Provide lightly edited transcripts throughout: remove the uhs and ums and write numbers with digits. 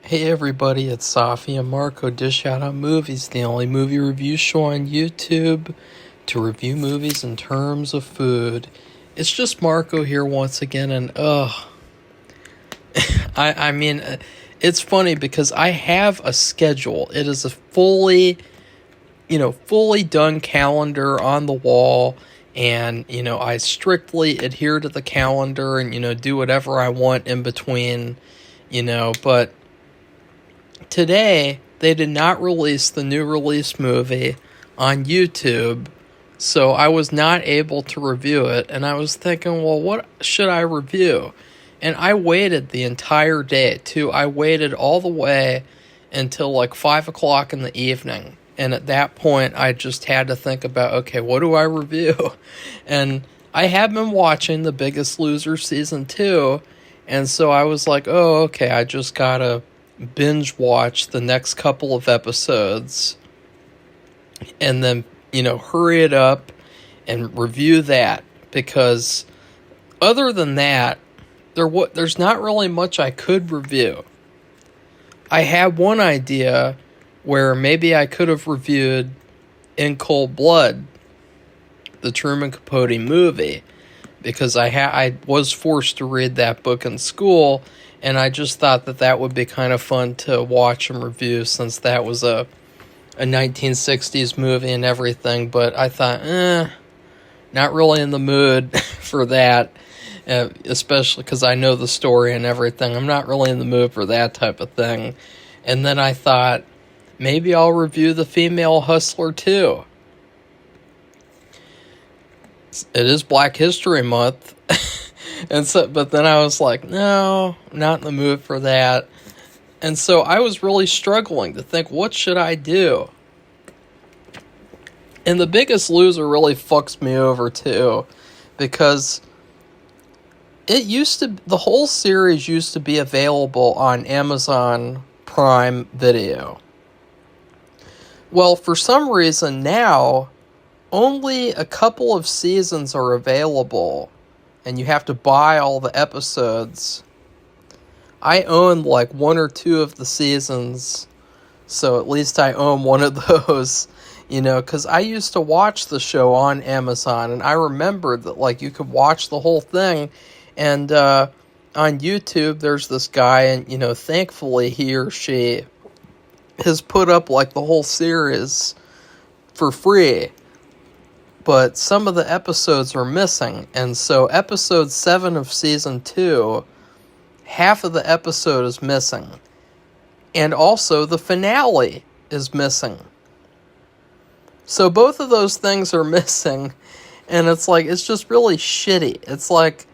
Hey everybody, it's Safi and Marco Dish Out on Movies, the only movie review show on YouTube to review movies in terms of food. It's just Marco here once again, and I mean, it's funny because I have a schedule. It is a fully done calendar on the wall, and I strictly adhere to the calendar and do whatever I want in between, but today, they did not release the new release movie on YouTube, so I was not able to review it, and I was thinking, well, what should I review? And I waited the entire day, too. I waited all the way until like 5 o'clock in the evening, and at that point, I just had to think about, okay, what do I review? And I have been watching The Biggest Loser Season 2, and so I was like, oh, okay, I just gotta binge watch the next couple of episodes and then hurry it up and review that, because other than that there's not really much I could review. I had one idea where maybe I could have reviewed In Cold Blood, the Truman Capote movie, because I was forced to read that book in school, and I just thought that would be kind of fun to watch and review, since that was a 1960s movie and everything. But I thought, not really in the mood for that, especially because I know the story and everything. I'm not really in the mood for that type of thing. And then I thought, maybe I'll review The Female Hustler too. It is Black History Month. But then I was like, no, not in the mood for that. And so I was really struggling to think, what should I do? And The Biggest Loser really fucks me over too, because the whole series used to be available on Amazon Prime Video. Well, for some reason now, only a couple of seasons are available, and you have to buy all the episodes. I own like one or two of the seasons, so at least I own one of those, because I used to watch the show on Amazon, and I remembered that like you could watch the whole thing, and on YouTube there's this guy, and thankfully he or she has put up like the whole series for free. But some of the episodes are missing, and so episode 7 of season 2, half of the episode is missing. And also the finale is missing. So both of those things are missing, and it's just really shitty. It's like,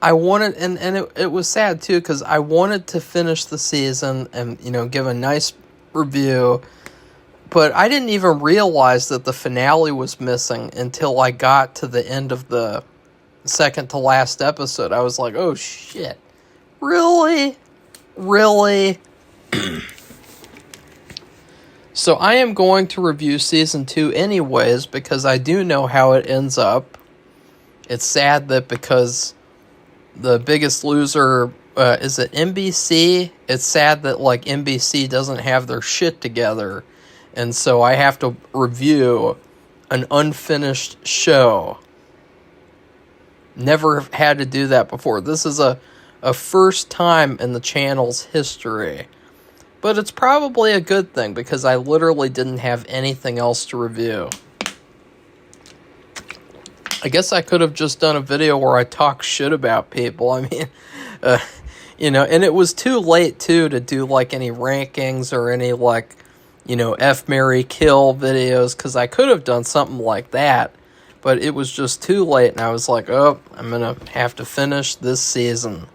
I wanted, and it was sad too, because I wanted to finish the season and, give a nice review, but I didn't even realize that the finale was missing until I got to the end of the second to last episode. I was like, oh shit. Really? Really? So I am going to review season 2 anyways, because I do know how it ends up. It's sad that because The Biggest Loser, is it NBC? It's sad that like NBC doesn't have their shit together. And so I have to review an unfinished show. Never had to do that before. This is a first time in the channel's history. But it's probably a good thing, because I literally didn't have anything else to review. I guess I could have just done a video where I talk shit about people. I mean, and it was too late, too, to do like any rankings or any like, F, Marry, Kill videos, because I could have done something like that, but it was just too late, and I was like, oh, I'm going to have to finish this season.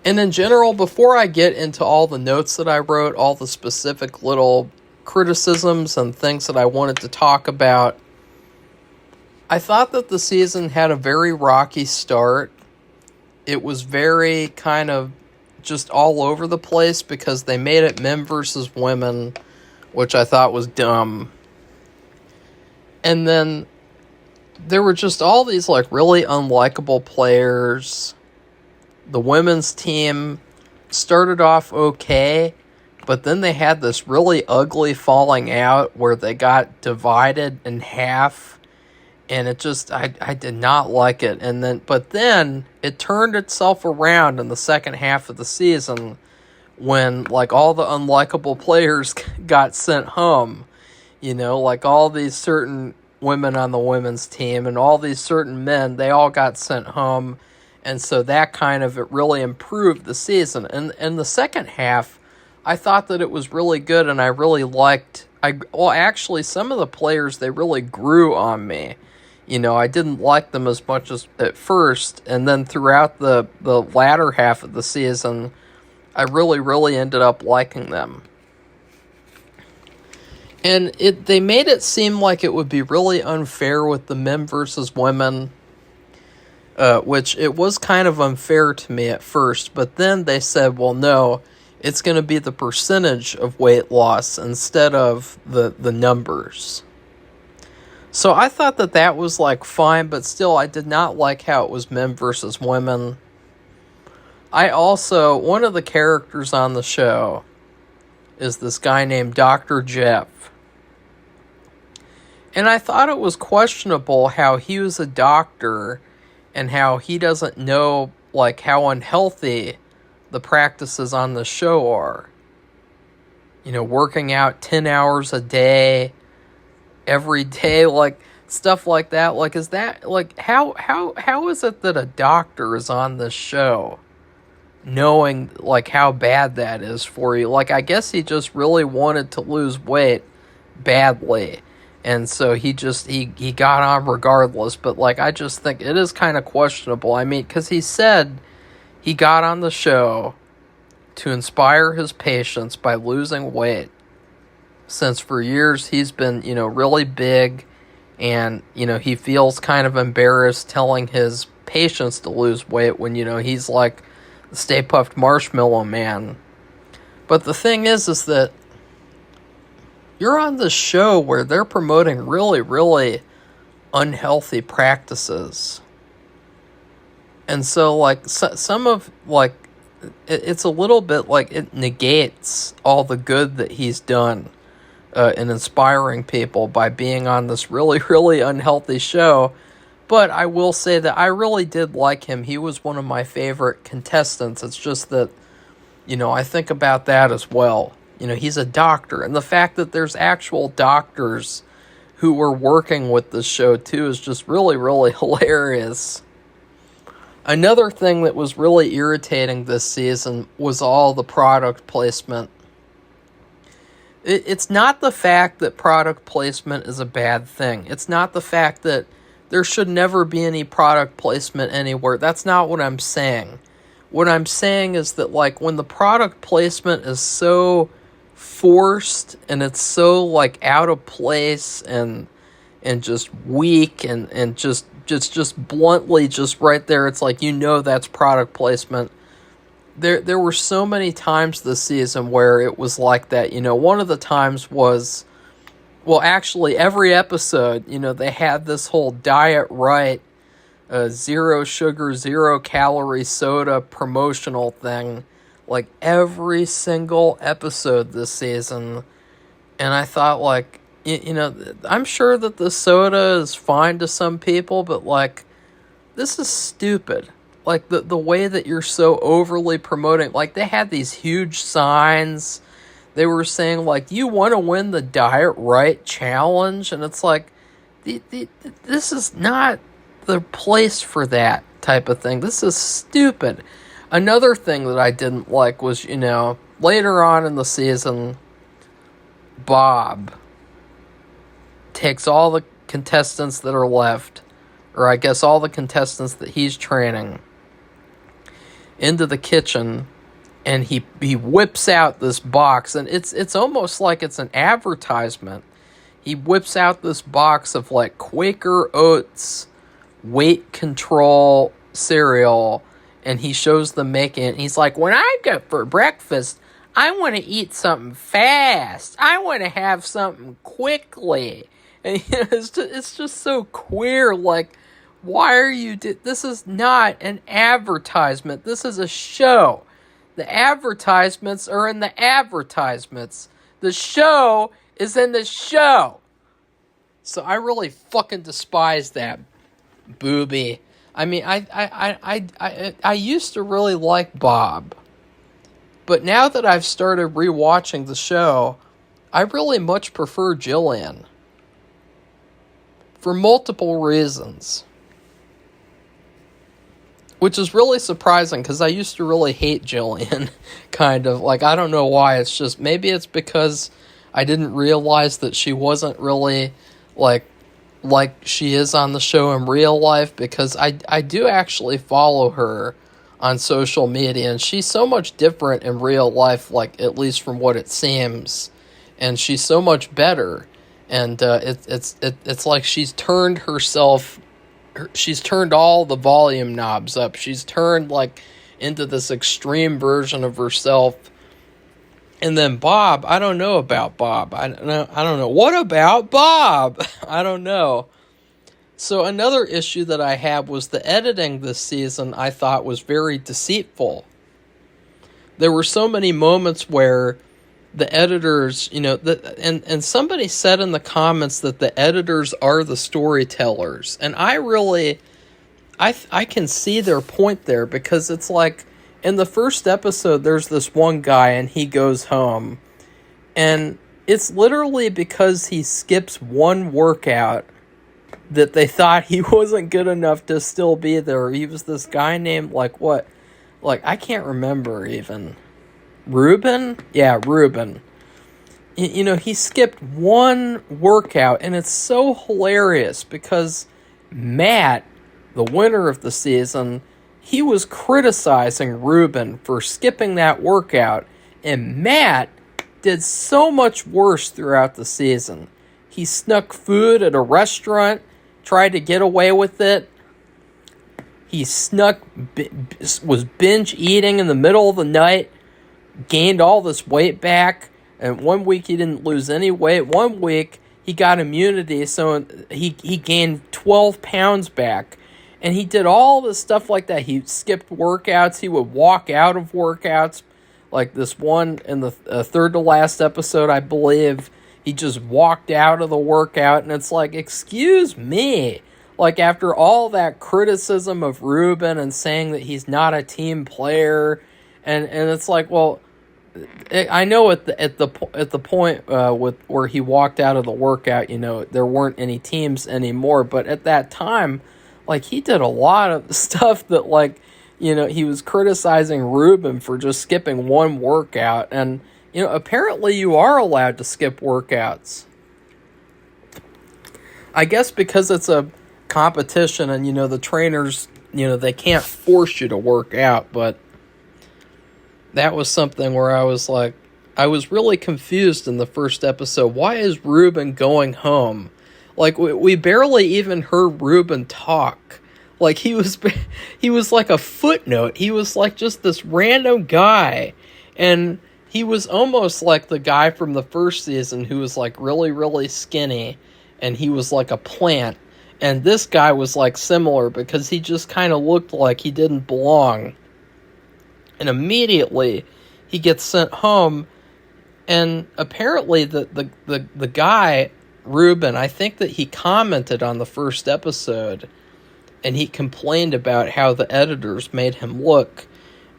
And in general, before I get into all the notes that I wrote, all the specific little criticisms and things that I wanted to talk about, I thought that the season had a very rocky start. It was very kind of just all over the place, because they made it men versus women, which I thought was dumb. And then there were just all these like really unlikable players. The women's team started off okay, but then they had this really ugly falling out where they got divided in half, and it just I did not like it. But then it turned itself around in the second half of the season when like all the unlikable players got sent home, like all these certain women on the women's team and all these certain men, they all got sent home. And so that kind of, it really improved the season. And in the second half, I thought that it was really good, and I really liked, actually some of the players, they really grew on me. I didn't like them as much as at first, and then throughout the latter half of the season, I really, really ended up liking them. And they made it seem like it would be really unfair with the men versus women, which it was kind of unfair to me at first. But then they said, well, no, it's going to be the percentage of weight loss instead of the numbers. So I thought that was like fine, but still I did not like how it was men versus women. One of the characters on the show is this guy named Dr. Jeff. And I thought it was questionable how he was a doctor and how he doesn't know, like, how unhealthy the practices on the show are. Working out 10 hours a day, every day, like, stuff like that. Like, is that, like, how is it that a doctor is on this show knowing, like, how bad that is for you? Like, I guess he just really wanted to lose weight badly. And so he got on regardless. But, like, I just think it is kind of questionable. I mean, because he said he got on the show to inspire his patients by losing weight. Since for years he's been, really big. And, he feels kind of embarrassed telling his patients to lose weight when, he's like the Stay Puft Marshmallow Man. But the thing is that you're on this show where they're promoting really, really unhealthy practices. And so, like, some of, like, it's a little bit like it negates all the good that he's done in inspiring people by being on this really, really unhealthy show. But I will say that I really did like him. He was one of my favorite contestants. It's just that, I think about that as well. He's a doctor. And the fact that there's actual doctors who were working with this show, too, is just really, really hilarious. Another thing that was really irritating this season was all the product placement. It's not the fact that product placement is a bad thing. It's not the fact that there should never be any product placement anywhere. That's not what I'm saying. What I'm saying is that, like, when the product placement is so forced and it's so, like, out of place and just weak and just bluntly just right there, it's like, that's product placement. There were so many times this season where it was like that. One of the times was, well, actually every episode, they had this whole Diet Right, 0 sugar, 0 calorie soda promotional thing, like every single episode this season. And I thought, like, I'm sure that the soda is fine to some people, but, like, this is stupid. Like, the way that you're so overly promoting, like, they had these huge signs. They were saying, like, you want to win the Diet Right challenge? And it's like, this is not the place for that type of thing. This is stupid. Another thing that I didn't like was, later on in the season, Bob takes all the contestants that are left, or I guess all the contestants that he's training, into the kitchen, and he whips out this box, and it's almost like it's an advertisement. He whips out this box of, like, Quaker Oats weight control cereal, and he shows them making it. He's like, when I go for breakfast, I want to eat something fast. I want to have something quickly. And it's just so queer, like, why are you... This is not an advertisement. This is a show. The advertisements are in the advertisements. The show is in the show. So I really fucking despise that booby. I mean, I used to really like Bob. But now that I've started rewatching the show, I really much prefer Jillian. For multiple reasons. Which is really surprising, because I used to really hate Jillian. Kind of. Like, I don't know why. It's just, maybe it's because I didn't realize that she wasn't really, like she is on the show in real life, because I do actually follow her on social media, and she's so much different in real life, like, at least from what it seems, and she's so much better, and it's like she's turned herself, she's turned all the volume knobs up, she's turned, like, into this extreme version of herself. And then Bob, I don't know about Bob. I don't know. What about Bob? I don't know. So another issue that I had was the editing this season I thought was very deceitful. There were so many moments where the editors, and somebody said in the comments that the editors are the storytellers. And I really, I can see their point there, because it's like, in the first episode, there's this one guy, and he goes home. And it's literally because he skips one workout that they thought he wasn't good enough to still be there. He was this guy named, I can't remember even. Ruben? Yeah, Ruben. He skipped one workout, and it's so hilarious, because Matt, the winner of the season, he was criticizing Ruben for skipping that workout, and Matt did so much worse throughout the season. He snuck food at a restaurant, tried to get away with it. He was binge eating in the middle of the night, gained all this weight back, and 1 week he didn't lose any weight. 1 week he got immunity, so he gained 12 pounds back. And he did all this stuff like that. He skipped workouts. He would walk out of workouts. Like this one in the third to last episode, I believe, he just walked out of the workout. And it's like, excuse me. Like, after all that criticism of Ruben and saying that he's not a team player. And it's like, well, I know at the point with where he walked out of the workout, there weren't any teams anymore. But at that time, like, he did a lot of stuff that, he was criticizing Ruben for just skipping one workout. And, apparently you are allowed to skip workouts. I guess because it's a competition and, the trainers, they can't force you to work out. But that was something where I was like, I was really confused in the first episode. Why is Ruben going home? Like, we barely even heard Ruben talk. Like, he was like a footnote. He was like just this random guy. And he was almost like the guy from the first season who was like really, really skinny. And he was like a plant. And this guy was like similar, because he just kind of looked like he didn't belong. And immediately he gets sent home. And apparently the guy, Ruben, I think that he commented on the first episode, and he complained about how the editors made him look.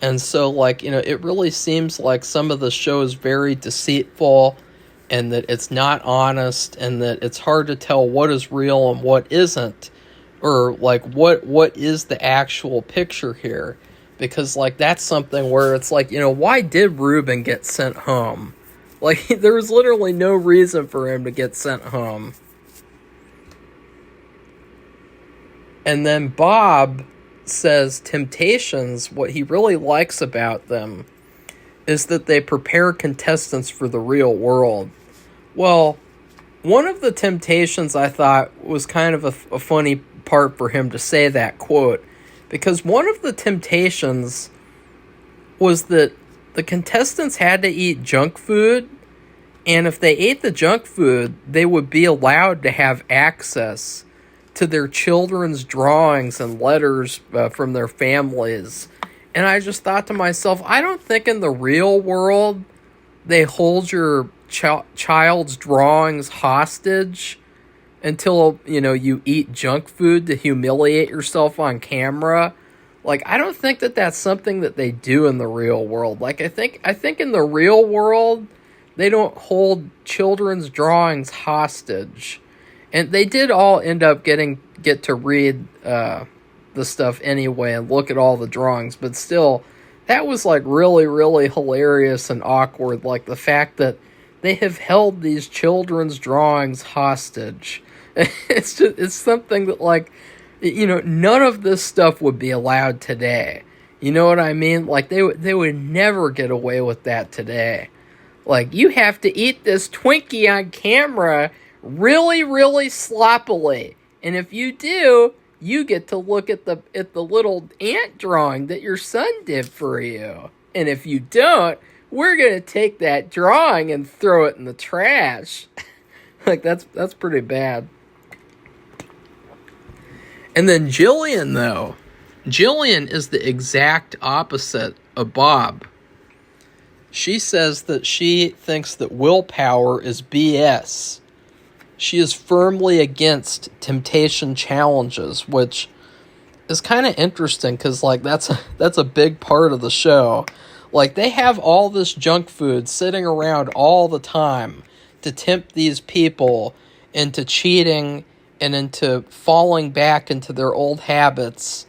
And so, it really seems like some of the show is very deceitful, and that it's not honest, and that it's hard to tell what is real and what isn't, or what is the actual picture here. Because that's something where it's like, why did Ruben get sent home? Like, there was literally no reason for him to get sent home. And then Bob says Temptations, what he really likes about them is that they prepare contestants for the real world. Well, one of the Temptations I thought was kind of a funny part for him to say that quote. Because one of the Temptations was that the contestants had to eat junk food, and if they ate the junk food, they would be allowed to have access to their children's drawings and letters from their families. And I just thought to myself, I don't think in the real world they hold your child's drawings hostage until, you eat junk food to humiliate yourself on camera. Like, I don't think that that's something that they do in the real world. Like, I think in the real world, they don't hold children's drawings hostage. And they did all end up get to read the stuff anyway and look at all the drawings. But still, that was, like, really, really hilarious and awkward. Like, the fact that they have held these children's drawings hostage. It's something that, like, none of this stuff would be allowed today. You know what I mean? Like, they would never get away with that today. Like, you have to eat this Twinkie on camera really, really sloppily. And if you do, you get to look at the little ant drawing that your son did for you. And if you don't, we're going to take that drawing and throw it in the trash. Like, that's pretty bad. And then Jillian, though. Jillian is the exact opposite of Bob. She says that she thinks that willpower is BS. She is firmly against temptation challenges, which is kind of interesting because, like, that's a big part of the show. Like, they have all this junk food sitting around all the time to tempt these people into cheating and into falling back into their old habits.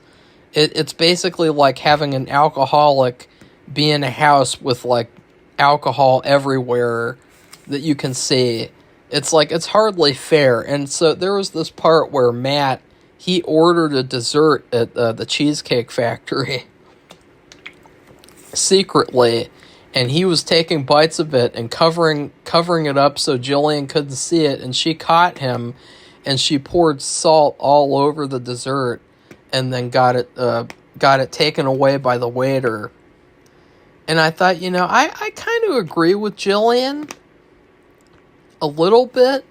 It's basically like having an alcoholic be in a house with, like, alcohol everywhere that you can see. It's like, it's hardly fair. And so there was this part where Matt, he ordered a dessert at the Cheesecake Factory secretly, and he was taking bites of it and covering it up so Jillian couldn't see it, and she caught him, and she poured salt all over the dessert and then got it taken away by the waiter. And I thought, I kind of agree with Jillian a little bit.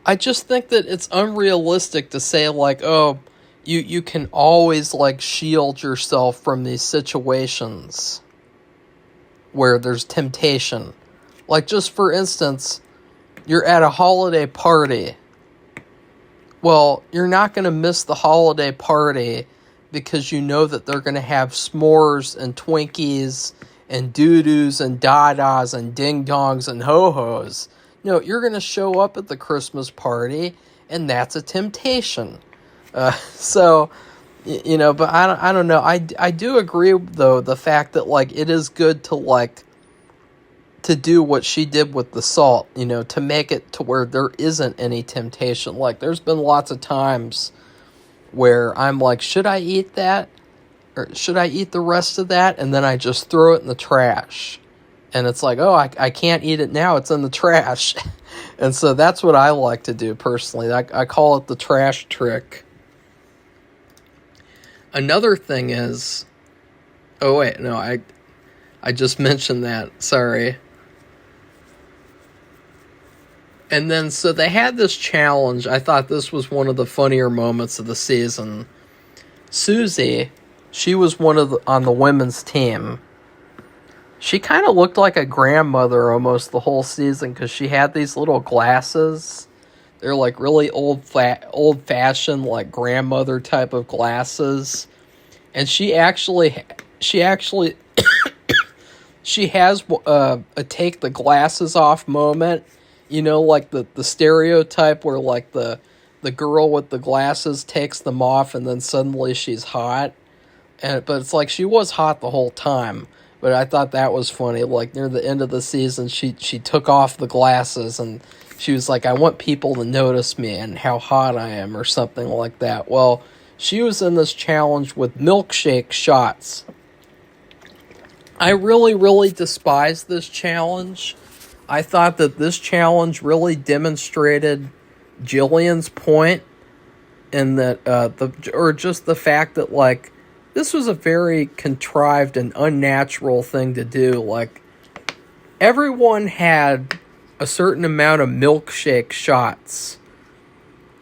I just think that it's unrealistic to say, like, oh, you can always, like, shield yourself from these situations where there's temptation. Like, just for instance, you're at a holiday party. Well, you're not going to miss the holiday party because you know that they're going to have s'mores and Twinkies and doo-doos and dadas and ding-dongs and ho-hos. No, you're going to show up at the Christmas party, and that's a temptation. But I don't know. I do agree, though, the fact that, like, it is good to, like, to do what she did with the salt, to make it to where there isn't any temptation. Like, there's been lots of times where I'm like, should I eat that? Or should I eat the rest of that? And then I just throw it in the trash. And it's like, oh, I can't eat it now. It's in the trash. And so that's what I like to do personally. I call it the trash trick. Another thing is... Oh, wait, no, I just mentioned that. Sorry. And then, so they had this challenge. I thought this was one of the funnier moments of the season. Susie, she was on the women's team. She kind of looked like a grandmother almost the whole season because she had these little glasses. They're like really old-fashioned, like grandmother type of glasses. And she actually she has a take the glasses off moment. Like the stereotype where, like, the girl with the glasses takes them off and then suddenly she's hot. But it's like she was hot the whole time. But I thought that was funny. Like, near the end of the season, she took off the glasses and she was like, I want people to notice me and how hot I am or something like that. Well, she was in this challenge with milkshake shots. I really, really despise this challenge. I thought that this challenge really demonstrated Jillian's point, and that just the fact that, like, this was a very contrived and unnatural thing to do. Like, everyone had a certain amount of milkshake shots,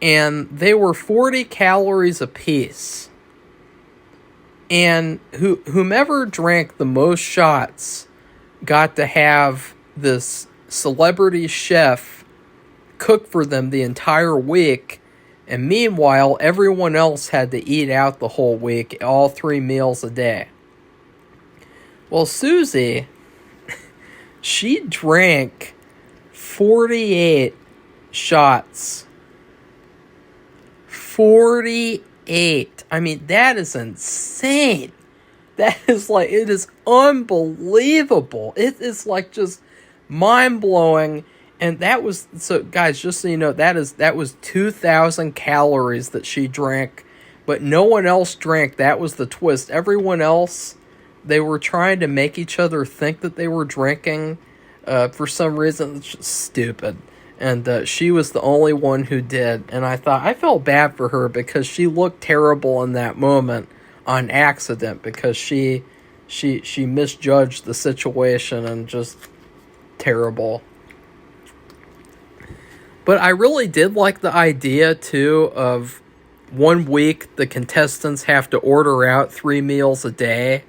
and they were 40 calories apiece. And whomever drank the most shots got to have this celebrity chef cook for them the entire week. And meanwhile, everyone else had to eat out the whole week, all 3 meals a day. Well, Susie, she drank 48 shots. 48. I mean, that is insane. That is like, it is unbelievable. It is like just mind-blowing. And that was, so guys, just so you know, that was 2,000 calories that she drank, but no one else drank. That was the twist. Everyone else, they were trying to make each other think that they were drinking for some reason. It's just stupid. And she was the only one who did. And I felt bad for her because she looked terrible in that moment on accident because she misjudged the situation and just terrible. But I really did like the idea, too, of 1 week the contestants have to order out 3 meals a day.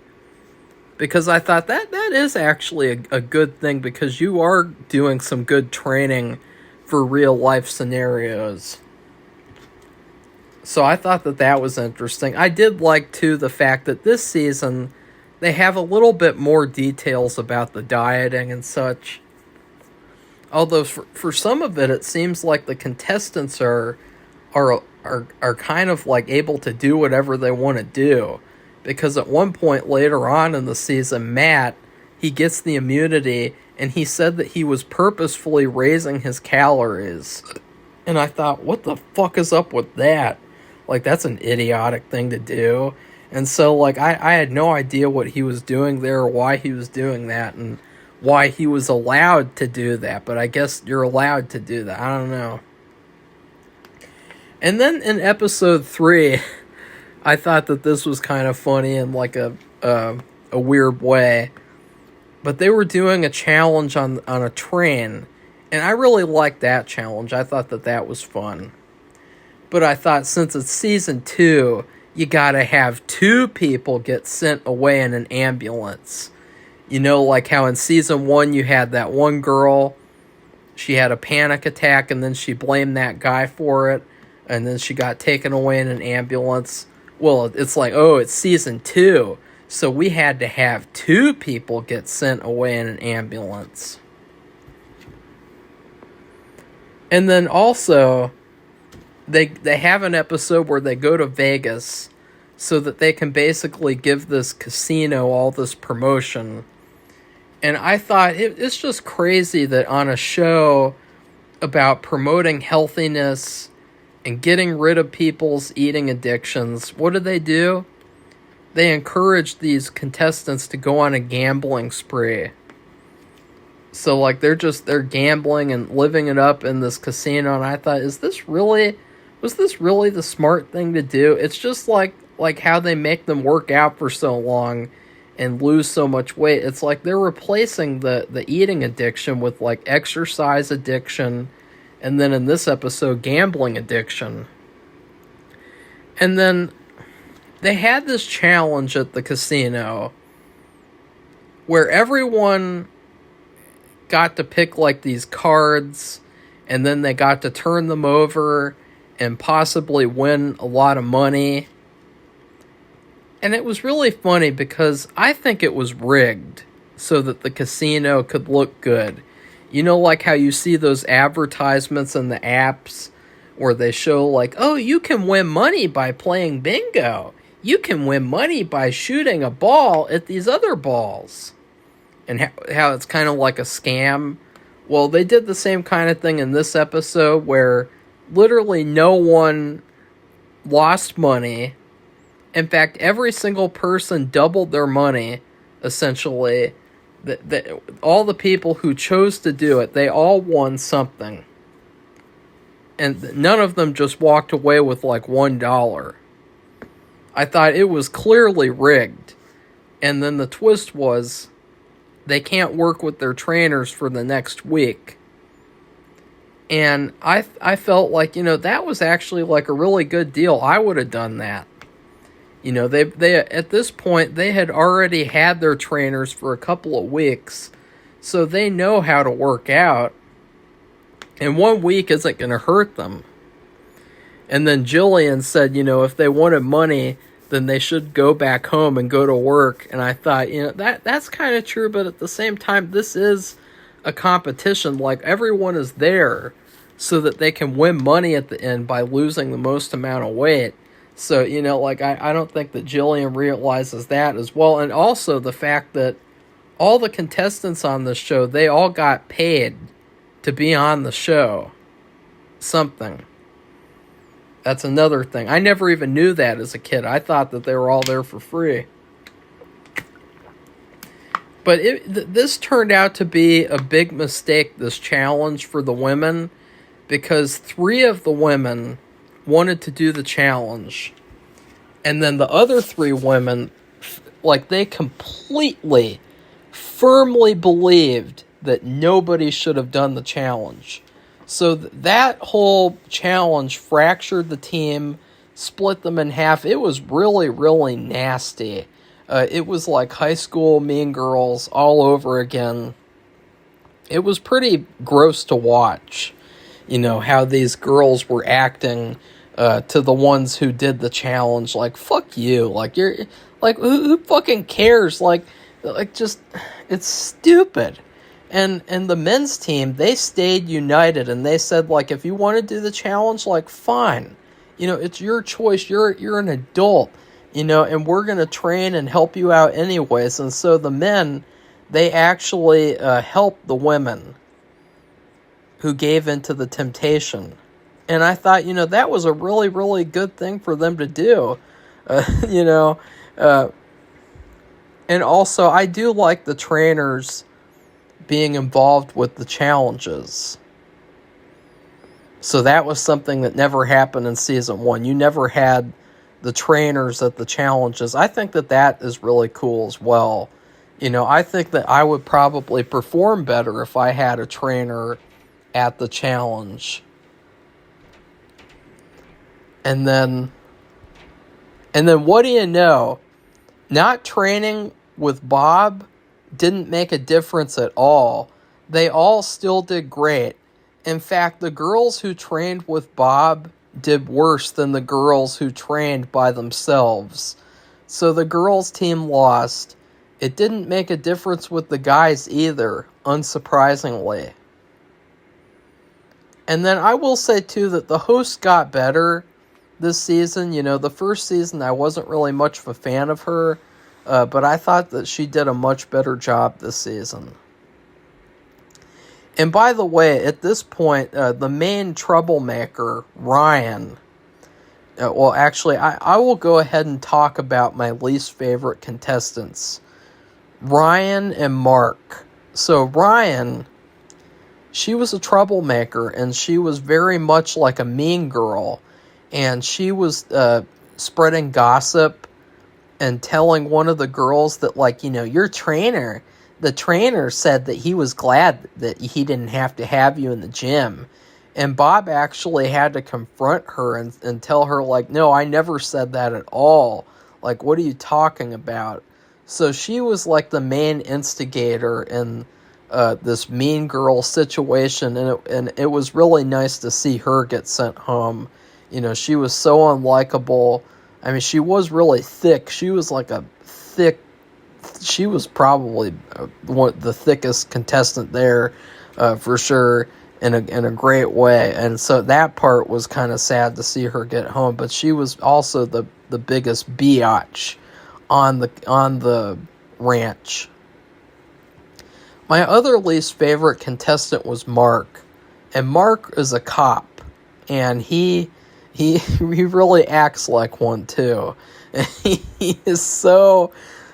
Because I thought that is actually a good thing because you are doing some good training for real life scenarios. So I thought that was interesting. I did like, too, the fact that this season they have a little bit more details about the dieting and such. Although for some of it seems like the contestants are kind of like able to do whatever they want to do. Because at one point later on in the season, Matt, he gets the immunity, and he said that he was purposefully raising his calories. And I thought, what the fuck is up with that? Like, that's an idiotic thing to do. And so, like, I had no idea what he was doing there or why he was doing that and why he was allowed to do that. But I guess you're allowed to do that. I don't know. And then in episode 3, I thought that this was kind of funny in like a weird way. But they were doing a challenge on a train. And I really liked that challenge. I thought that was fun. But I thought since it's season 2, you gotta have 2 people get sent away in an ambulance. You know, like how in season 1 you had that one girl, she had a panic attack and then she blamed that guy for it. And then she got taken away in an ambulance. Well, it's like, oh, it's season 2. So we had to have 2 people get sent away in an ambulance. And then also, they have an episode where they go to Vegas so that they can basically give this casino all this promotion. And I thought it's just crazy that on a show about promoting healthiness and getting rid of people's eating addictions, what do? They encourage these contestants to go on a gambling spree. So, like, they're gambling and living it up in this casino, and I thought, was this really the smart thing to do? It's just like how they make them work out for so long and lose so much weight. It's like they're replacing the eating addiction with, like, exercise addiction, and then in this episode, gambling addiction. And then they had this challenge at the casino where everyone got to pick like these cards and then they got to turn them over and possibly win a lot of money. And it was really funny because I think it was rigged so that the casino could look good. You know, like how you see those advertisements in the apps where they show like, oh, you can win money by playing bingo. You can win money by shooting a ball at these other balls. And how it's kind of like a scam. Well, they did the same kind of thing in this episode where literally no one lost money. In fact, every single person doubled their money, essentially. All the people who chose to do it, they all won something. And none of them just walked away with like $1. I thought it was clearly rigged. And then the twist was they can't work with their trainers for the next week. And I felt like, that was actually like a really good deal. I would have done that. They at this point they had already had their trainers for a couple of weeks, so they know how to work out. And 1 week isn't going to hurt them. And then Jillian said, if they wanted money, then they should go back home and go to work. And I thought, that's kind of true, but at the same time, this is a competition. Like, everyone is there so that they can win money at the end by losing the most amount of weight. So, I don't think that Jillian realizes that as well. And also the fact that all the contestants on this show, they all got paid to be on the show. Something. That's another thing. I never even knew that as a kid. I thought that they were all there for free. But this turned out to be a big mistake, this challenge for the women, because 3 of the women wanted to do the challenge. And then the other 3 women, they completely, firmly believed that nobody should have done the challenge. So that whole challenge fractured the team, split them in half. It was really, really nasty. It was like high school Mean Girls all over again. It was pretty gross to watch, how these girls were acting to the ones who did the challenge. Like, fuck you. Like, you're, like, who fucking cares? Just, it's stupid. And the men's team, they stayed united, and they said, if you want to do the challenge, fine. It's your choice. You're an adult, and we're going to train and help you out anyways. And so the men, they actually helped the women who gave into the temptation. And I thought, that was a really, really good thing for them to do. And also, I do like the trainers being involved with the challenges. So that was something that never happened in season 1. You never had the trainers at the challenges. I think that is really cool as well. I think that I would probably perform better if I had a trainer at the challenge. And then what do you know? Not training with Bob didn't make a difference at all. They all still did great. In fact, the girls who trained with Bob did worse than the girls who trained by themselves. So the girls' team lost. It didn't make a difference with the guys either, unsurprisingly. And then I will say, too, that the host got better this season. The first season I wasn't really much of a fan of her. But I thought that she did a much better job this season. And by the way, at this point, the main troublemaker, Ryan... I will go ahead and talk about my least favorite contestants. Ryan and Mark. So Ryan, she was a troublemaker, and she was very much like a mean girl. And she was spreading gossip and telling one of the girls that, your trainer, the trainer said that he was glad that he didn't have to have you in the gym. And Bob actually had to confront her and tell her, no, I never said that at all. What are you talking about? So she was the main instigator in this mean girl situation, and it was really nice to see her get sent home. She was so unlikable. I mean, she was really thick. She was she was probably the thickest contestant there, for sure, in a great way. And so that part was kind of sad to see her get home. But she was also the biggest biatch on the ranch. My other least favorite contestant was Mark. And Mark is a cop, and he really acts like one too. He is so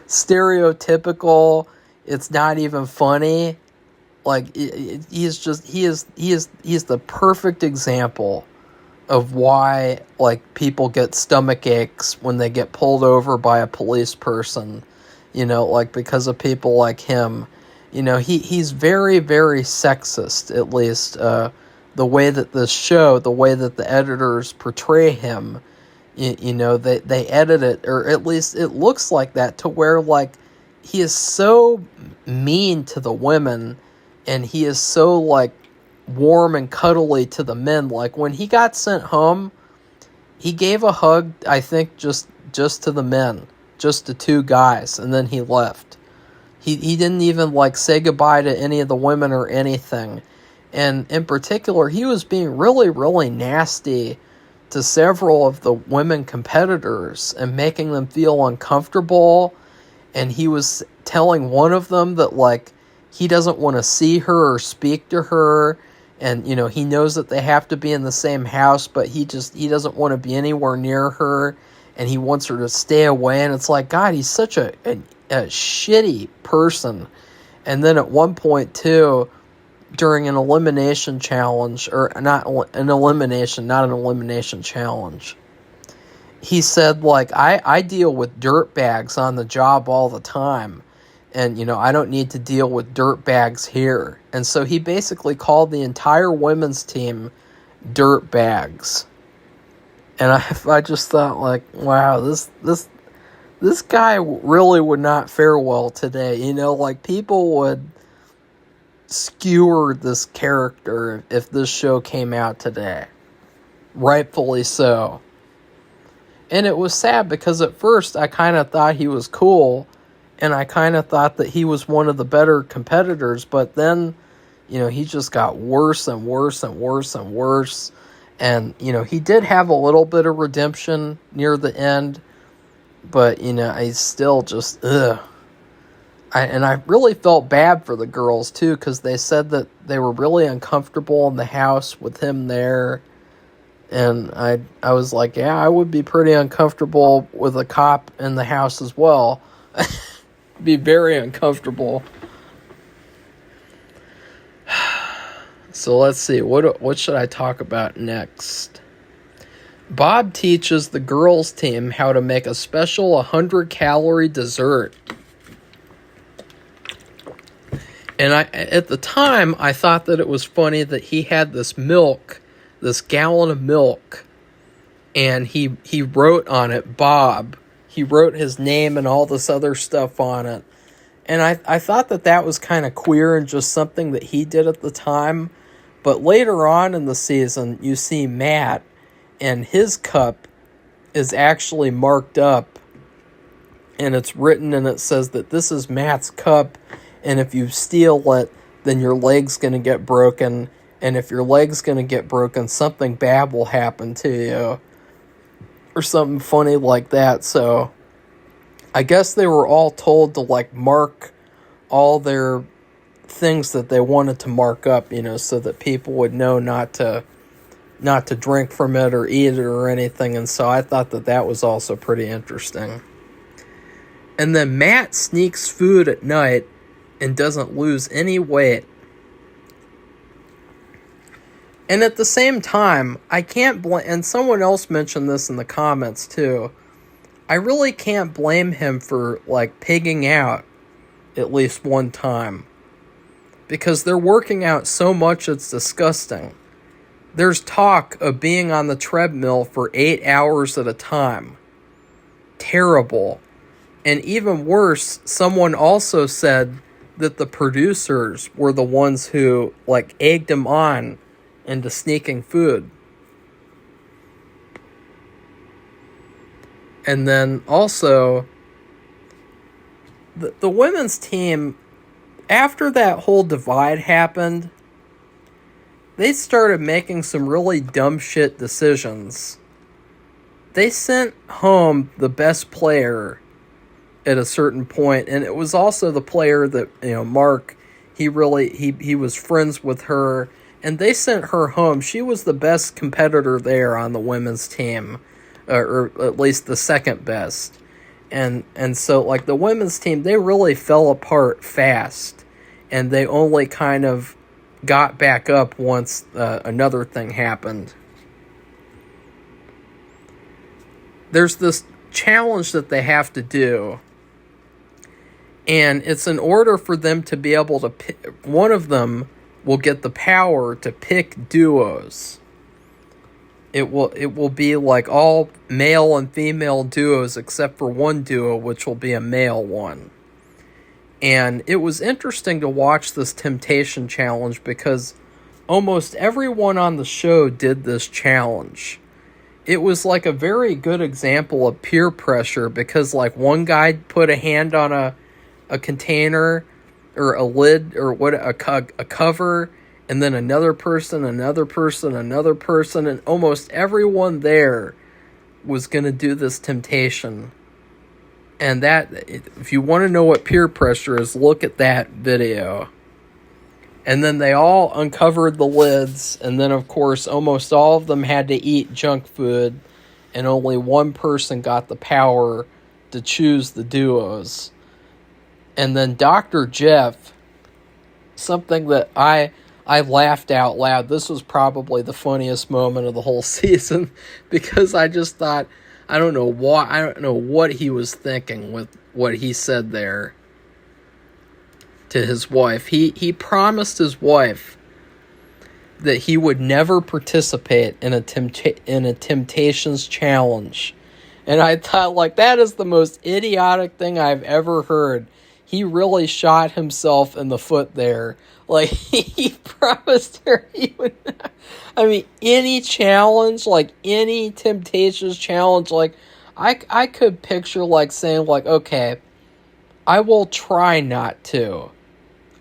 stereotypical. It's not even funny. He is the perfect example of why people get stomach aches when they get pulled over by a police person. Because of people like him. He's very, very sexist, at least the way that the editors portray him, they edit it, or at least it looks like that, to where like he is so mean to the women, and he is so like warm and cuddly to the men. Like when he got sent home, he gave a hug, I think, just to the men, just to two guys, and then he left. He didn't even like say goodbye to any of the women or anything. And in particular, he was being really, really nasty to several of the women competitors and making them feel uncomfortable. And he was telling one of them that like he doesn't want to see her or speak to her. And, he knows that they have to be in the same house, but he doesn't want to be anywhere near her, and he wants her to stay away. And it's like, God, he's such a shitty person. And then at one point, too, during an elimination challenge, or not an elimination challenge, he said, like, I deal with dirtbags on the job all the time. And, I don't need to deal with dirtbags here. And so he basically called the entire women's team dirtbags. And I just thought, like, wow, this guy really would not fare well today. Like, people would skewer this character if this show came out today. Rightfully so. And it was sad because at first I kind of thought he was cool. And I kind of thought that he was one of the better competitors, but then, he just got worse and worse and worse and worse. And, he did have a little bit of redemption near the end, but, I still just, ugh. I really felt bad for the girls, too, because they said that they were really uncomfortable in the house with him there. And I was like, yeah, I would be pretty uncomfortable with a cop in the house as well. Be very uncomfortable. So let's see, what should I talk about next? Bob teaches the girls team how to make a special 100-calorie dessert. And at the time, I thought that it was funny that he had this gallon of milk, and he wrote on it, Bob. He wrote his name and all this other stuff on it. And I thought that was kind of queer and just something that he did at the time. But later on in the season, you see Matt, and his cup is actually marked up. And it's written, and it says that this is Matt's cup. And if you steal it, then your leg's going to get broken. And if your leg's going to get broken, something bad will happen to you. Or something funny like that. So I guess they were all told to like mark all their things that they wanted to mark up, so that people would know not to drink from it or eat it or anything. And so I thought that was also pretty interesting. And then Matt sneaks food at night and doesn't lose any weight. And at the same time, I can't blame, and someone else mentioned this in the comments too, I really can't blame him for, like, pigging out at least one time. Because they're working out so much it's disgusting. There's talk of being on the treadmill for 8 hours at a time. Terrible. And even worse, someone also said that the producers were the ones who, like, egged him on into sneaking food. And then also, the women's team, after that whole divide happened, they started making some really dumb shit decisions. They sent home the best player at a certain point, and it was also the player that, Mark, he was friends with her, and they sent her home. She was the best competitor there on the women's team, or at least the second best. And so, like, the women's team, they really fell apart fast, and they only kind of got back up once another thing happened. There's this challenge that they have to do, and it's in order for them to be able to pick, one of them will get the power to pick duos. it will be like all male and female duos except for one duo, which will be a male one. And it was interesting to watch this temptation challenge because almost everyone on the show did this challenge. It was like a very good example of peer pressure because like one guy put a hand on a container or a lid or a cover, and then another person, and almost everyone there was going to do this temptation. And that, if you want to know what peer pressure is, look at that video. And then they all uncovered the lids, and then of course almost all of them had to eat junk food, and only one person got the power to choose the duos. And then Dr. Jeff, something that I laughed out loud. This was probably the funniest moment of the whole season because I just thought, I don't know what he was thinking with what he said there to his wife. He promised his wife that he would never participate in a Temptations challenge. And I thought, like, that is the most idiotic thing I've ever heard. He really shot himself in the foot there. Like, he promised her he would not. I mean, any challenge, like, any Temptations challenge, like, I could picture, like, saying, like, okay, I will try not to.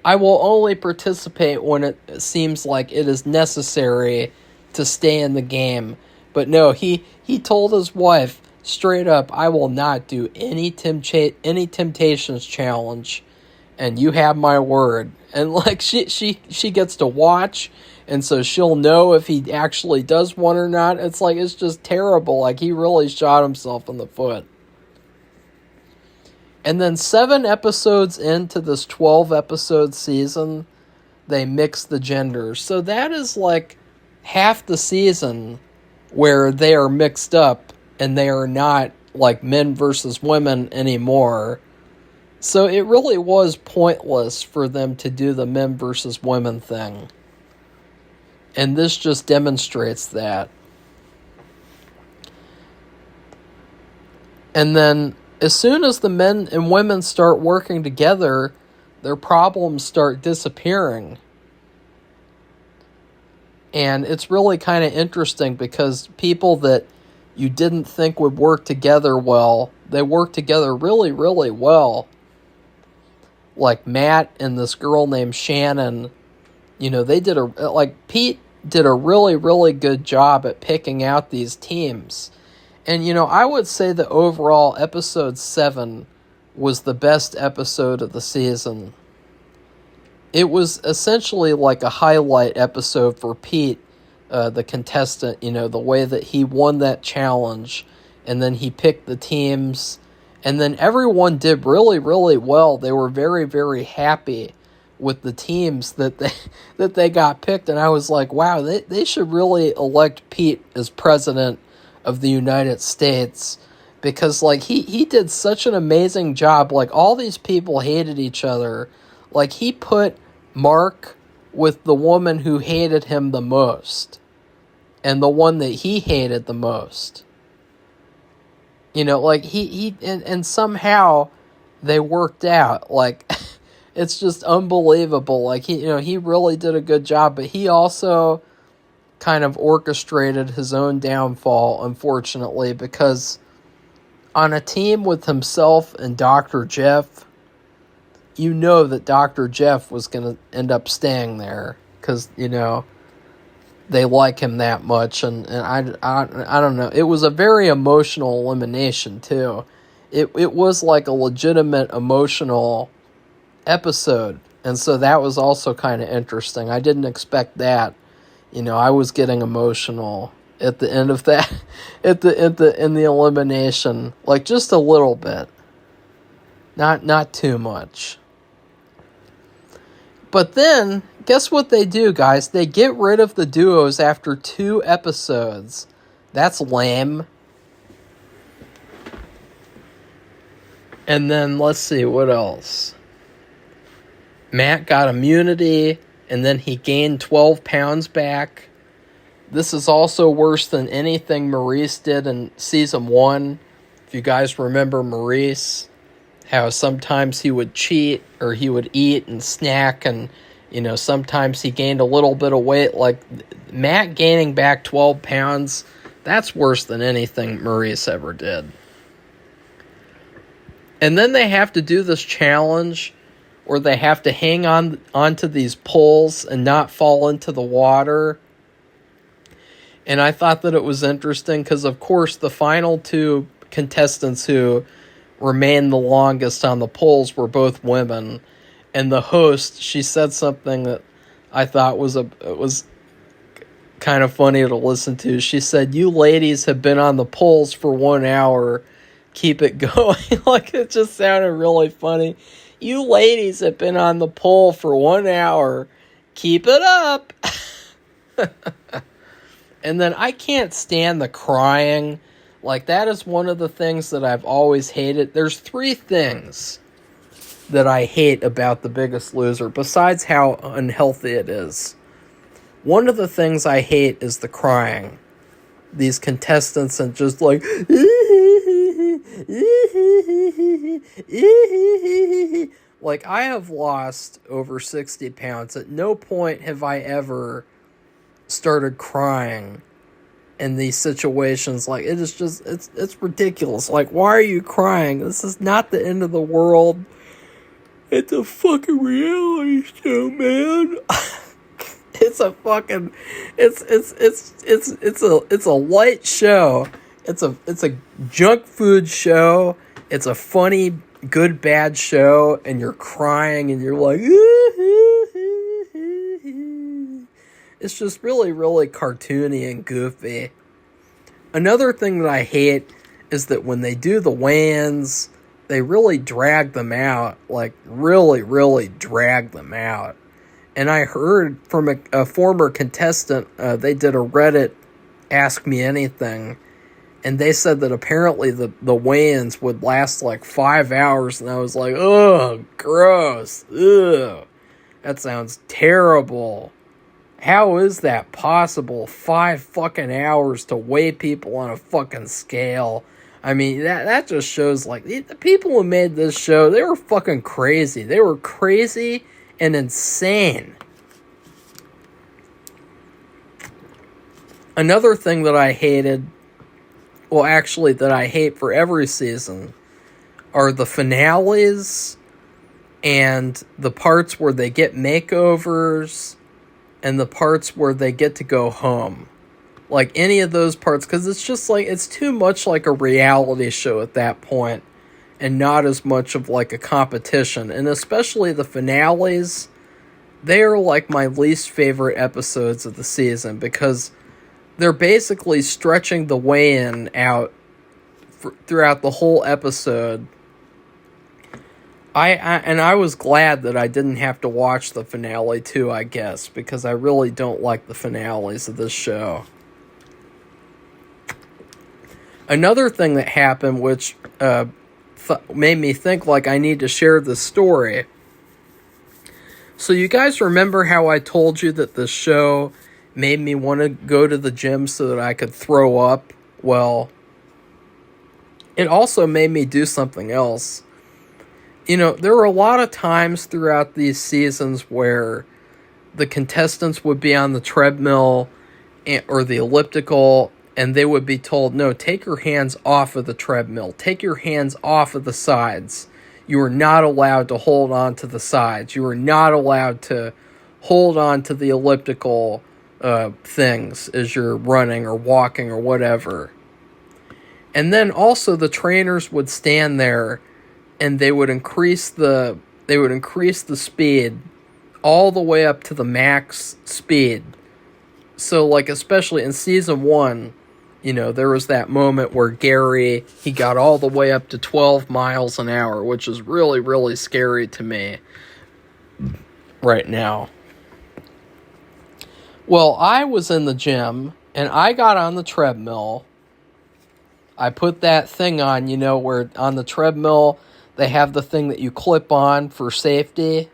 I will only participate when it seems like it is necessary to stay in the game. But no, he told his wife straight up, I will not do any Temptations challenge, and you have my word. And like she gets to watch, and so she'll know if he actually does one or not. It's like, it's just terrible. Like, he really shot himself in the foot. And then 7 episodes into this 12-episode season, they mix the genders. So that is like half the season where they are mixed up and they are not like men versus women anymore. So it really was pointless for them to do the men versus women thing. And this just demonstrates that. And then as soon as the men and women start working together, their problems start disappearing. And it's really kind of interesting because people that you didn't think would work together well, they work together really, really well. Like Matt and this girl named Shannon, you know, Pete did a really, really good job at picking out these teams. And, you know, I would say that overall episode 7 was the best episode of the season. It was essentially like a highlight episode for Pete, the contestant, you know, the way that he won that challenge, and then he picked the teams, and then everyone did really, really well. They were very, very happy with the teams that they got picked, and I was like, wow, they should really elect Pete as president of the United States, because like he did such an amazing job. Like, all these people hated each other. Like, he put Mark with the woman who hated him the most and the one that he hated the most. You know, like and somehow they worked out. Like, it's just unbelievable. Like, he really did a good job, but he also kind of orchestrated his own downfall, unfortunately, because on a team with himself and Dr. Jeff, you know that Dr. Jeff was going to end up staying there because, you know, they like him that much. And I don't know. It was a very emotional elimination, too. It was like a legitimate emotional episode. And so that was also kind of interesting. I didn't expect that. You know, I was getting emotional at the end of that, in the elimination, like just a little bit, not too much. But then, guess what they do, guys? They get rid of the duos after 2 episodes. That's lame. And then let's see what else. Matt got immunity. And then he gained 12 pounds back. This is also worse than anything Maurice did in season 1. If you guys remember Maurice, how sometimes he would cheat or he would eat and snack, and sometimes he gained a little bit of weight. Like Matt gaining back 12 pounds, that's worse than anything Maurice ever did. And then they have to do this challenge where they have to hang onto these poles and not fall into the water. And I thought that it was interesting because, of course, the final 2 contestants who remained the longest on the poles were both women. And the host, she said something that I thought was kind of funny to listen to. She said, "You ladies have been on the poles for 1 hour. Keep it going." Like, it just sounded really funny. "You ladies have been on the pole for 1 hour. Keep it up." And then I can't stand the crying. Like, that is one of the things that I've always hated. There's 3 things that I hate about The Biggest Loser, besides how unhealthy it is. One of the things I hate is the crying. These contestants and just like, like, I have lost over 60 pounds. At no point have I ever started crying in these situations. Like, it is just, it's ridiculous. Like, why are you crying? This is not the end of the world. It's a fucking reality show, man. It's a fucking, it's a light show. It's a junk food show. It's a funny, good, bad show, and you're crying and you're like, it's just really, really cartoony and goofy. Another thing that I hate is that when they do the weigh-ins, they really drag them out. Like, really, really drag them out. And I heard from a former contestant, they did a Reddit Ask Me Anything, and they said that apparently the weigh-ins would last like 5 hours, and I was like, ugh, gross, ugh, that sounds terrible. How is that possible? 5 fucking hours to weigh people on a fucking scale. I mean, that just shows, like, the people who made this show, they were fucking crazy. They were crazy and insane. Another thing that I hated, well, actually, that I hate for every season, are the finales and the parts where they get makeovers and the parts where they get to go home. Like, any of those parts, because it's just like, it's too much like a reality show at that point, and not as much of like a competition. And especially the finales, they are like my least favorite episodes of the season, because they're basically stretching the weigh-in out throughout the whole episode. I was glad that I didn't have to watch the finale too, I guess, because I really don't like the finales of this show. Another thing that happened, which made me think like I need to share this story. So you guys remember how I told you that this show made me want to go to the gym so that I could throw up? Well, it also made me do something else. You know, there were a lot of times throughout these seasons where the contestants would be on the treadmill or the elliptical, and they would be told, no, take your hands off of the treadmill. Take your hands off of the sides. You are not allowed to hold on to the sides. You are not allowed to hold on to the elliptical things as you're running or walking or whatever. And then also the trainers would stand there and they would increase the speed all the way up to the max speed. So, like, especially in season 1, you know, there was that moment where Gary, he got all the way up to 12 miles an hour, which is really, really scary to me right now. Well, I was in the gym, and I got on the treadmill. I put that thing on, you know, where on the treadmill, they have the thing that you clip on for safety.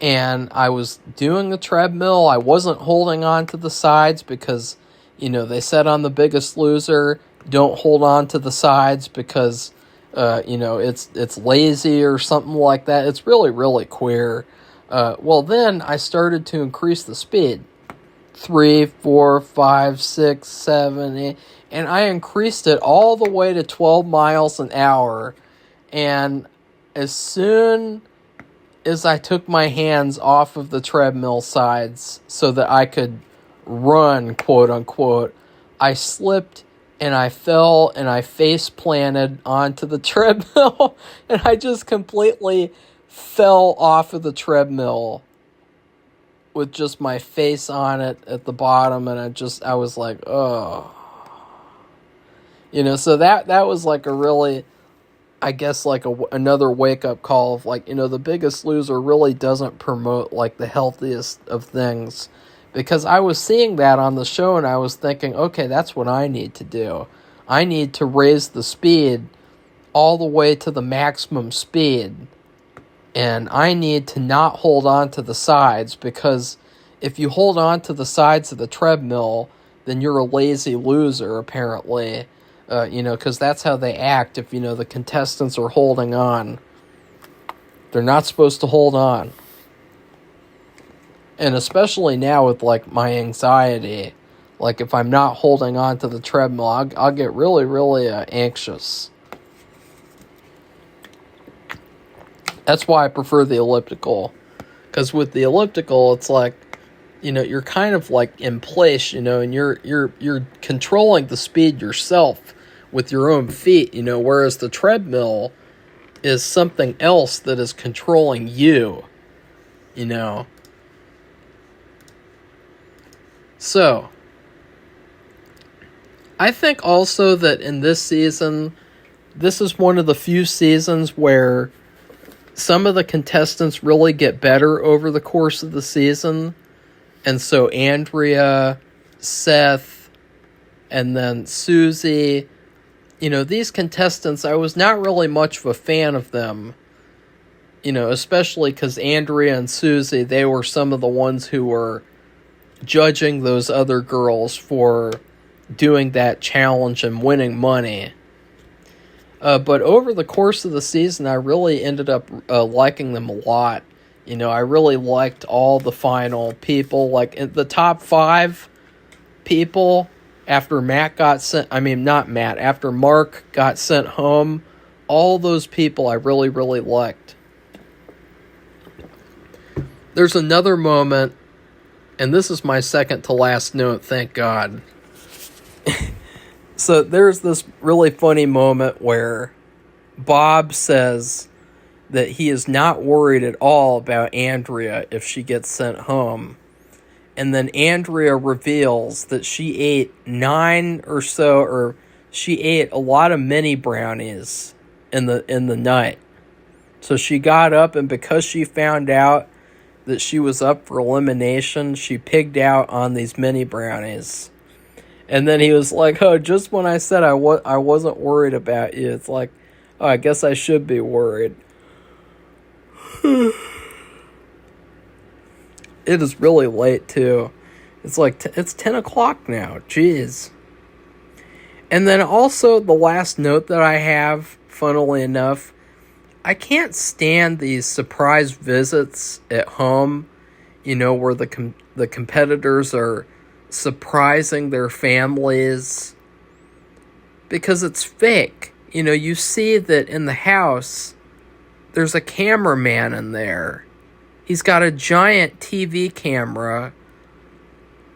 and I was doing the treadmill. I wasn't holding on to the sides because, they said on The Biggest Loser, don't hold on to the sides because, it's lazy or something like that. It's really, really queer. Well, then I started to increase the speed. 3, 4, 5, 6, 7, 8, and I increased it all the way to 12 miles an hour. And as soon as I took my hands off of the treadmill sides so that I could run, quote unquote, I slipped and I fell and I face planted onto the treadmill and I just completely fell off of the treadmill with just my face on it at the bottom, and I was like, oh. So that was like a really, I guess, like another wake-up call of like, The Biggest Loser really doesn't promote like the healthiest of things, because I was seeing that on the show and I was thinking, okay, that's what I need to do. I need to raise the speed all the way to the maximum speed, and I need to not hold on to the sides, because if you hold on to the sides of the treadmill, then you're a lazy loser, apparently. Because that's how they act if, the contestants are holding on. They're not supposed to hold on. And especially now with, like, my anxiety, like, if I'm not holding on to the treadmill, I'll get really, really anxious. That's why I prefer the elliptical. Because with the elliptical, it's like, you're kind of like in place, and you're controlling the speed yourself with your own feet, whereas the treadmill is something else that is controlling you, So, I think also that in this season, this is one of the few seasons where some of the contestants really get better over the course of the season. And so Andrea, Seth, and then Susie, these contestants, I was not really much of a fan of them, especially because Andrea and Susie, they were some of the ones who were judging those other girls for doing that challenge and winning money. But over the course of the season, I really ended up liking them a lot. I really liked all the final people. Like, in the top 5 people, after after Mark got sent home, all those people I really, really liked. There's another moment, and this is my second to last note, thank God. So there's this really funny moment where Bob says that he is not worried at all about Andrea if she gets sent home. And then Andrea reveals that she ate 9 or so, or she ate a lot of mini brownies in the night. So she got up, and because she found out that she was up for elimination, she pigged out on these mini brownies. And then he was like, oh, just when I said I wasn't worried about you, it's like, oh, I guess I should be worried. It is really late, too. It's like, it's 10 o'clock now. Jeez. And then also, the last note that I have, funnily enough, I can't stand these surprise visits at home, where the competitors are surprising their families, because it's fake. You see that in the house, there's a cameraman in there. He's got a giant TV camera.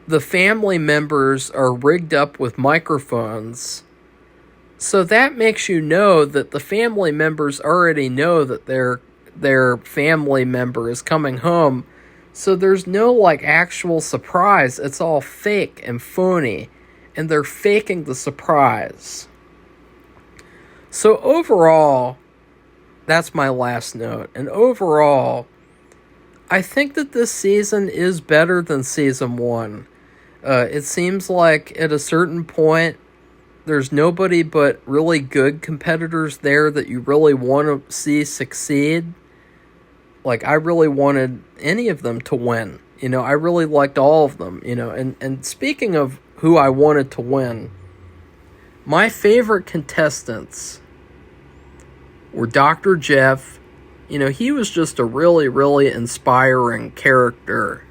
The family members are rigged up with microphones. So that makes you know that the family members already know that their family member is coming home. So there's no, actual surprise. It's all fake and phony. And they're faking the surprise. So overall, that's my last note. And overall, I think that this season is better than season 1. It seems like at a certain point, there's nobody but really good competitors there that you really want to see succeed. Like, I really wanted any of them to win. I really liked all of them, and speaking of who I wanted to win, my favorite contestants were Dr. Jeff. He was just a really, really inspiring character.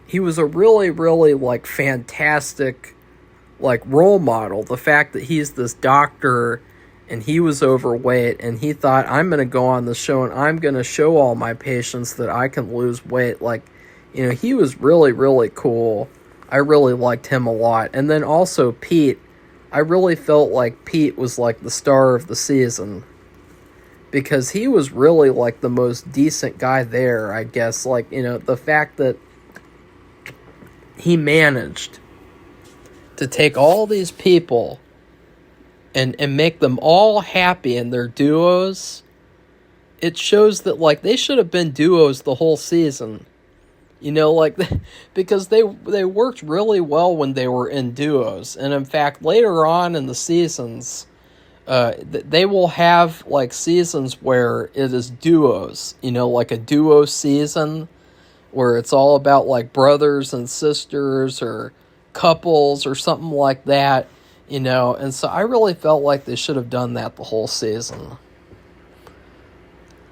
He was a really, really, fantastic, role model. The fact that he's this doctor and he was overweight and he thought, I'm going to go on the show and I'm going to show all my patients that I can lose weight. He was really, really cool. I really liked him a lot. And then also Pete. I really felt like Pete was the star of the season, because he was really the most decent guy there, I guess. The fact that he managed to take all these people and make them all happy in their duos, it shows that they should have been duos the whole season. Because they worked really well when they were in duos. And in fact, later on in the seasons, they will have seasons where it is duos, a duo season where it's all about brothers and sisters or couples or something like that, and so I really felt like they should have done that the whole season.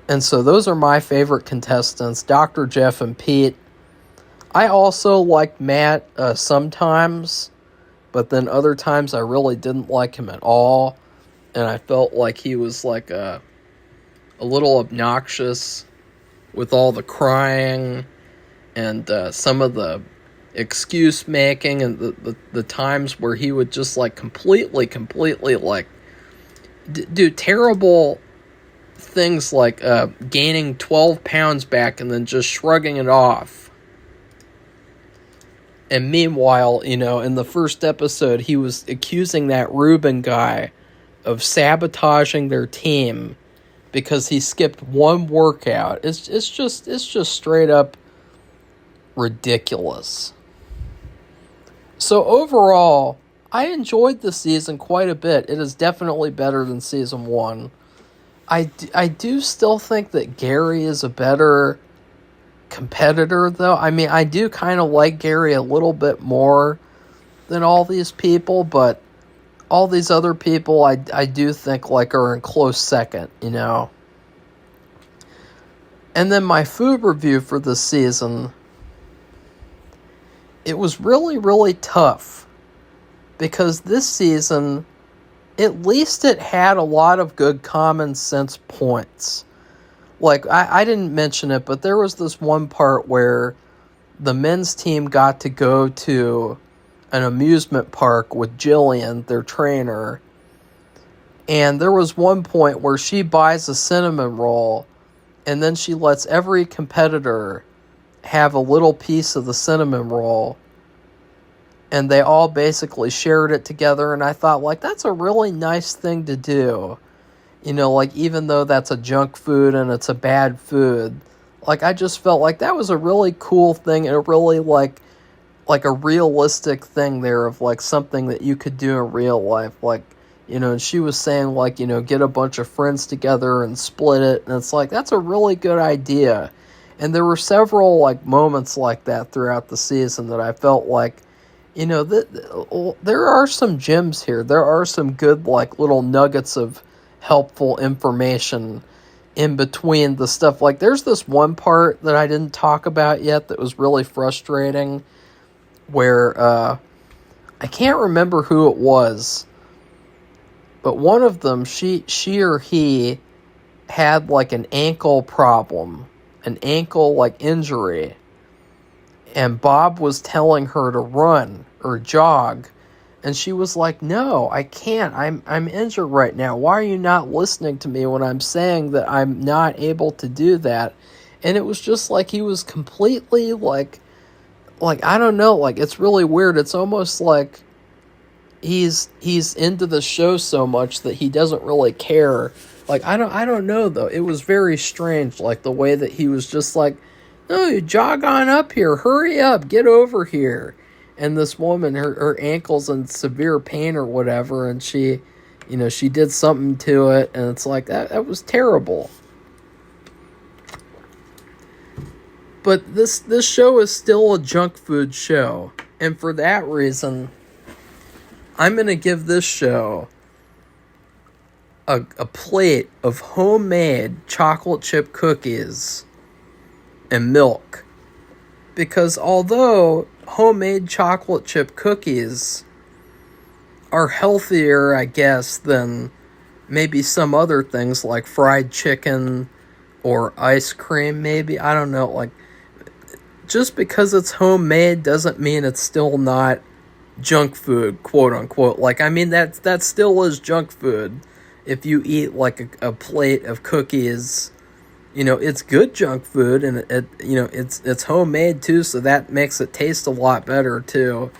And so those are my favorite contestants, Dr. Jeff and Pete. I also liked Matt sometimes, but then other times I really didn't like him at all. And I felt like he was a little obnoxious with all the crying and some of the excuse making and the times where he would just completely do terrible things gaining 12 pounds back and then just shrugging it off. And meanwhile, in the first episode, he was accusing that Ruben guy of sabotaging their team because he skipped one workout. It's just straight up ridiculous. So overall, I enjoyed the season quite a bit. It is definitely better than season 1. I do still think that Gary is a better competitor, though. I mean, I do kind of like Gary a little bit more than all these people, but all these other people I do think are in close second, And then my food review for this season, it was really, really tough, because this season, at least it had a lot of good common sense points. I didn't mention it, but there was this one part where the men's team got to go to an amusement park with Jillian, their trainer, and there was one point where she buys a cinnamon roll, and then she lets every competitor have a little piece of the cinnamon roll, and they all basically shared it together, and I thought, that's a really nice thing to do. Even though that's a junk food and it's a bad food, I just felt like that was a really cool thing and a really, a realistic thing there of, something that you could do in real life. And she was saying, get a bunch of friends together and split it, and it's that's a really good idea. And there were several, moments like that throughout the season that I felt there are some gems here. There are some good, little nuggets of helpful information in between the stuff. There's this one part that I didn't talk about yet that was really frustrating, where I can't remember who it was, but one of them, she or he had an ankle problem, an ankle injury, and Bob was telling her to run or jog, and she was like, no, I can't. I'm injured right now. Why are you not listening to me when I'm saying that I'm not able to do that? And it was just he was completely I don't know, it's really weird. It's almost he's into the show so much that he doesn't really care. I don't know though. It was very strange, the way that he was just no, you jog on up here. Hurry up, get over here. And this woman, her ankle's in severe pain or whatever, and she did something to it, and it's that was terrible. But this show is still a junk food show. And for that reason, I'm going to give this show a plate of homemade chocolate chip cookies and milk. Because although homemade chocolate chip cookies are healthier, I guess, than maybe some other things like fried chicken or ice cream, maybe. I don't know. Like, just because it's homemade doesn't mean it's still not junk food, quote unquote. Like, I mean, that still is junk food. If you eat like a plate of cookies, you know, it's good junk food, and it's homemade too, so that makes it taste a lot better too.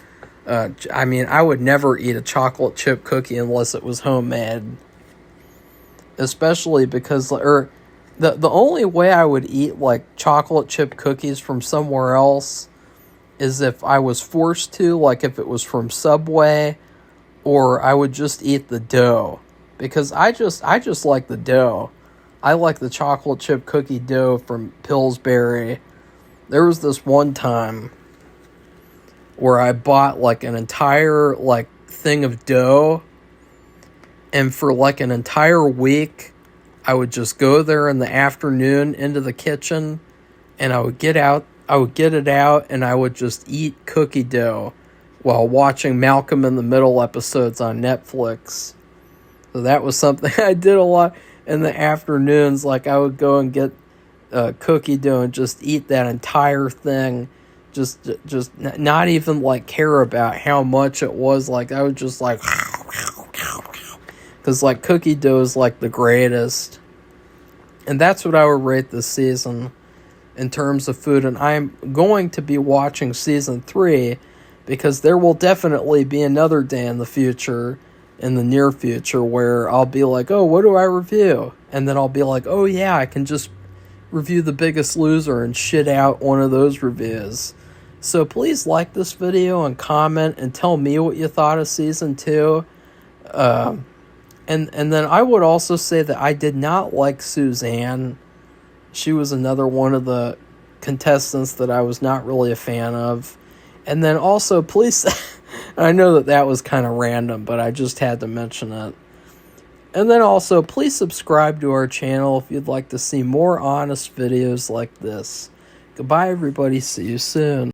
I mean, I would never eat a chocolate chip cookie unless it was homemade. Especially because, the only way I would eat like chocolate chip cookies from somewhere else is if I was forced to, like if it was from Subway, or I would just eat the dough. Because I just like the dough. I like the chocolate chip cookie dough from Pillsbury. There was this one time where I bought like an entire like thing of dough, and for like an entire week I would just go there in the afternoon into the kitchen, and I would get it out, and I would just eat cookie dough while watching Malcolm in the Middle episodes on Netflix. So that was something I did a lot in the afternoons. Like, I would go and get cookie dough and just eat that entire thing. Just not even, like, care about how much it was. Like, I would just, like... Because, like, cookie dough is, like, the greatest. And that's what I would rate this season in terms of food. And I'm going to be watching season 3, because there will definitely be another day in the near future, where I'll be like, oh, what do I review? And then I'll be like, oh yeah, I can just review The Biggest Loser and shit out one of those reviews. So please like this video and comment and tell me what you thought of season 2. And then I would also say that I did not like Suzanne. She was another one of the contestants that I was not really a fan of. And then also, please... I know that was kind of random, but I just had to mention it. And then also, please subscribe to our channel if you'd like to see more honest videos like this. Goodbye, everybody. See you soon.